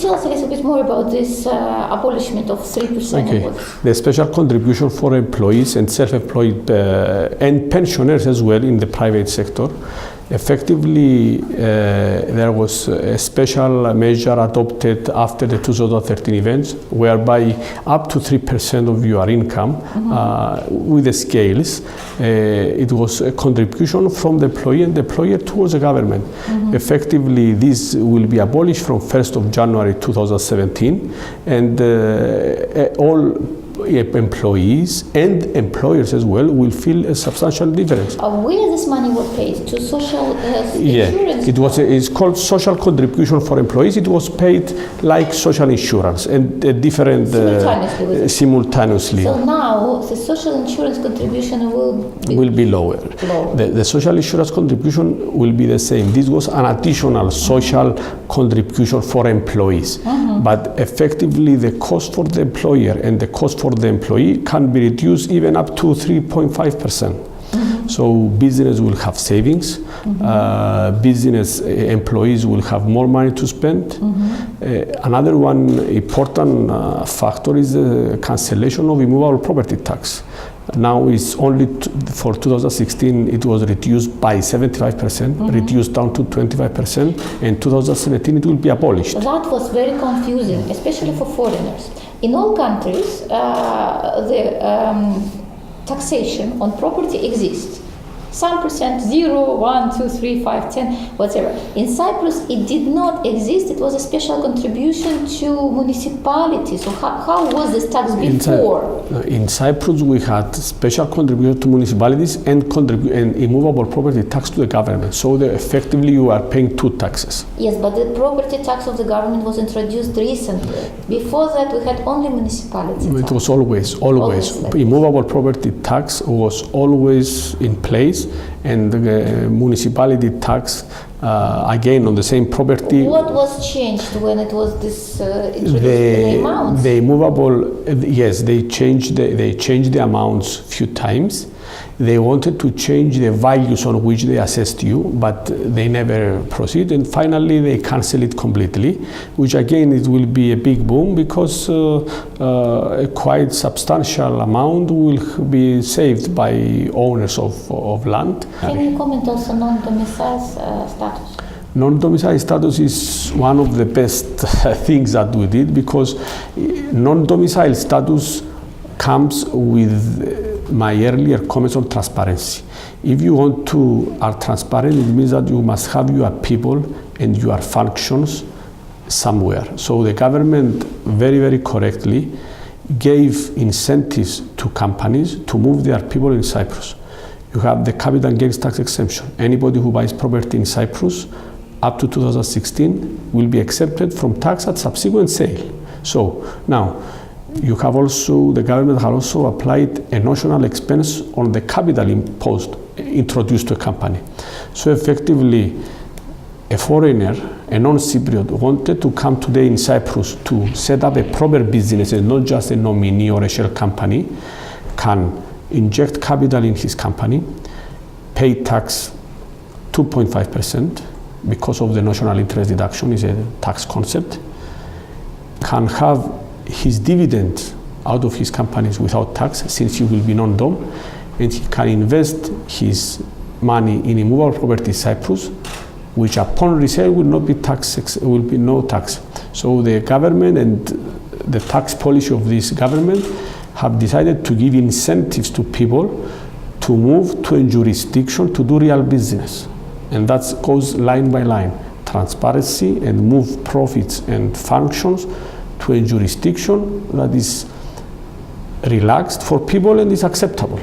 tell us a little bit more about this abolishment of 3%? Okay. The special contribution for employees and self-employed and pensioners as well in the private sector. Effectively, there was a special measure adopted after the 2013 events, whereby up to 3% of your income with the scales, it was a contribution from the employee and the employer towards the government. Effectively, this will be abolished from 1st of January 2017, and all employees and employers as well will feel a substantial difference. Where this money was paid? To social insurance? It's called social contribution for employees. It was paid like social insurance and different simultaneously. So now the social insurance contribution will be lower. The social insurance contribution will be the same. This was an additional social contribution for employees. But effectively the cost for the employer and the cost for the employee can be reduced even up to 3.5%. So business will have savings, business employees will have more money to spend. Another one important factor is the cancellation of immovable property tax. Now it's only for 2016 it was reduced by 75%, reduced down to 25%, and 2017 it will be abolished. That was very confusing, especially for foreigners. In all countries, the taxation on property exists. Some percent, 0, 1, 2, 3, 5, 10, whatever. In Cyprus, it did not exist. It was a special contribution to municipalities. So how was this tax before? In Cyprus, we had special contribution to municipalities and immovable property tax to the government. So effectively, you are paying two taxes. Yes, but the property tax of the government was introduced recently. Before that, we had only municipality tax. It was always. Immovable property tax was always in place. And the municipality tax, again on the same property. What was changed when it was this the amounts? The immovable, yes, they changed the amounts few times. They wanted to change the values on which they assessed you, but they never proceed. And finally, they cancel it completely, which again, it will be a big boom because a quite substantial amount will be saved by owners of land. Can you comment also on non-domicile status? Non-domicile status is one of the best things that we did because non-domicile status comes with my earlier comments on transparency. If you want to are transparent, it means that you must have your people and your functions somewhere. So the government very, very correctly gave incentives to companies to move their people in Cyprus. You have the capital gains tax exemption. Anybody who buys property in Cyprus up to 2016 will be exempted from tax at subsequent sale. So now, you have also, the government has also applied a notional expense on the capital imposed, introduced to a company. So effectively, a foreigner, a non-Cypriot, wanted to come today in Cyprus to set up a proper business and not just a nominee or a shell company, can inject capital in his company, pay tax 2.5% because of the national interest deduction is a tax concept, can have his dividend out of his companies without tax, since he will be non-dom, and he can invest his money in immovable property in Cyprus, which upon resale will not be will be no tax. So the government and the tax policy of this government have decided to give incentives to people to move to a jurisdiction to do real business, and that goes line by line, transparency, and move profits and functions to a jurisdiction that is relaxed for people and is acceptable.